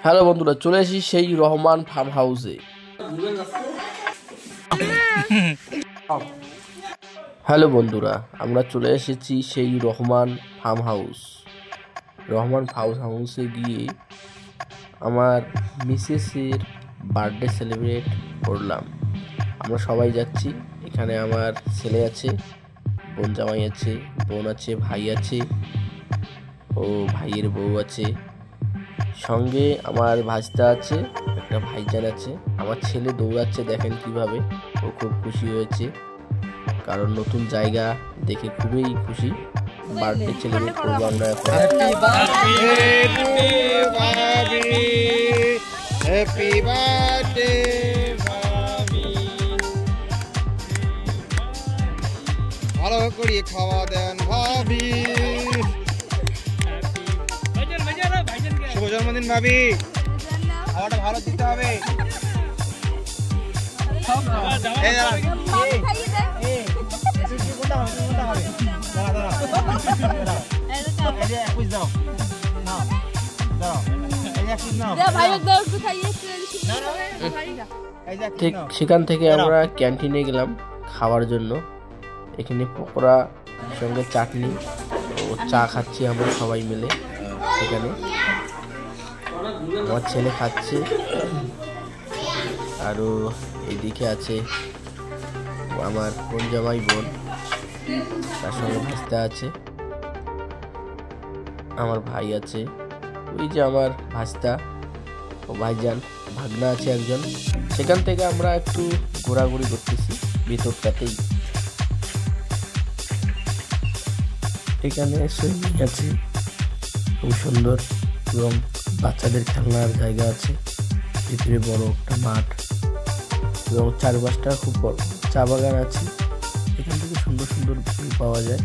Hello বন্ধুরা, চলে এসেছি সেই রহমান ফার্ম হাউসে। হ্যালো বন্ধুরা, আমরা চলে এসেছি সেই Rahman farm house. Rahman farm হাউসে গিয়ে আমার মিসেসের বার্থডে সেলিব্রেট করলাম। আমরা সবাই যাচ্ছি। এখানে আমার ছেলে আছে, বোন জামাই আছে, বোন আছে, ভাই আছে ও ভাইয়ের বউ আছে, সঙ্গে আমার ভাজটা আছে, একটা ভাইজান আছে। আমার ছেলে দৌড়াচ্ছে, দেখেন কিভাবে। ও খুব খুশি হয়েছে, কারণ নতুন জায়গা দেখে খুবই খুশি। বার্থডে সেলিব্রেট করবো আমরা এখন। হ্যাপি বার্থডে ভাবি, ভালো করে খাওয়া দেন ভাবি। শুভ জন্মদিন ভাবি, খাওয়াটা ভালো দিতে হবে। ঠিক সেখান থেকে আমরা ক্যান্টিনে গেলাম খাওয়ার জন্য। এখানে পকোড়া সঙ্গে চাটনি ও চা খাচ্ছি আমরা সবাই মিলে। সেখানে আমার ছেলে খাচ্ছে, আরও এইদিকে আছে আমার বোন জামাই বোন, তার সঙ্গে ভাস্তা আছে, আমার ভাই আছে, ওই যে আমার ভাস্তা ও ভাইজান, ভাগনা আছে একজন। সেখান থেকে আমরা একটু ঘোরাঘুরি করতেছি ভিতরটাতেই। এখানে সুইমিং আছে খুব সুন্দর, এবং বাচ্চাদের খেলনার জায়গা আছে। ভিতরে বড় একটা মাঠ এবং চারপাশটা খুব বড়, চা বাগান আছে। এখান থেকে সুন্দর সুন্দর ভিউ পাওয়া যায়।